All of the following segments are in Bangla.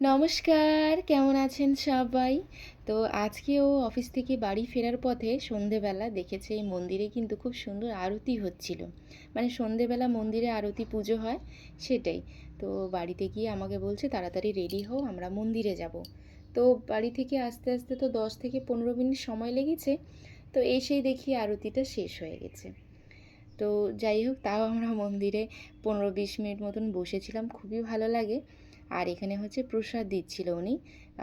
নমস্কার, কেমন আছেন সবাই? তো আজকেও অফিস থেকে বাড়ি ফেরার পথে সন্ধেবেলা দেখেছি এই মন্দিরে কিন্তু খুব সুন্দর আরতি হচ্ছিল। মানে সন্ধেবেলা মন্দিরে আরতি পুজো হয়, সেটাই। তো বাড়িতে গিয়ে আমাকে বলছে তাড়াতাড়ি রেডি হও, আমরা মন্দিরে যাব। তো বাড়ি থেকে আসতে আসতে তো 10 থেকে 15 মিনিট সময় লেগেছে। তো এসেই দেখি আরতিটা শেষ হয়ে গেছে। তো যাই হোক, তাও আমরা মন্দিরে 15-20 মিনিট মতন বসেছিলাম, খুবই ভালো লাগে। আর এখানে হচ্ছে প্রসাদ দিচ্ছিল উনি।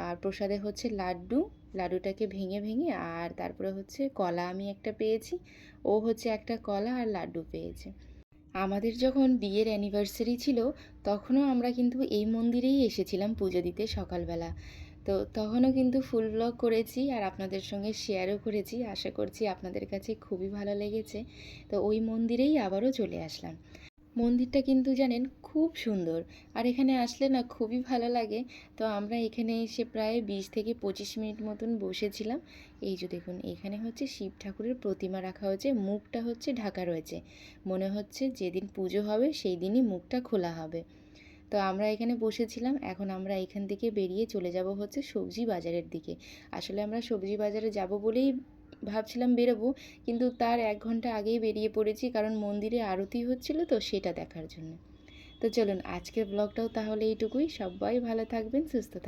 আর প্রসাদে হচ্ছে লাড্ডু, লাড্ডুটাকে ভেঙে ভেঙে, আর তারপরে হচ্ছে কলা আমি একটা পেয়েছি, ও হচ্ছে একটা কলা আর লাড্ডু পেয়েছে। আমাদের যখন বিয়ের অ্যানিভার্সারি ছিল, তখনও আমরা কিন্তু এই মন্দিরেই এসেছিলাম পুজো দিতে সকালবেলা। তো তখনও কিন্তু ফুল ব্লগ করেছি আর আপনাদের সঙ্গে শেয়ারও করেছি। আশা করছি আপনাদের কাছে খুবই ভালো লেগেছে। তো ওই মন্দিরেই আবারও চলে আসলাম। মন্দিরটা কিন্তু জানেন খুব সুন্দর, আর এখানে আসলে না খুবই ভালো লাগে। তো আমরা এখানে এসে প্রায় 20 থেকে 25 মিনিট মতন বসেছিলাম। এই যে দেখুন, এখানে হচ্ছে শিব ঠাকুরের প্রতিমা রাখা হয়েছে, মুখটা হচ্ছে ঢাকা রয়েছে। মনে হচ্ছে যেদিন পুজো হবে সেই দিনই মুখটা খোলা হবে। তো আমরা এখানে বসেছিলাম, এখন আমরা এখান থেকে বেরিয়ে চলে যাব হচ্ছে সবজি বাজারের দিকে। আসলে আমরা সবজি বাজারে যাব বলেই ভাবছিলাম বেরোবো, কিন্তু তার 1 ঘন্টা আগেই বেরিয়ে পড়েছি, কারণ মন্দিরে আরতি হচ্ছিল তো সেটা দেখার জন্য। তো চলুন, আজকের ব্লগটাও তাহলে এইটুকুই। সবাই ভালো থাকবেন, সুস্থ থাকবেন।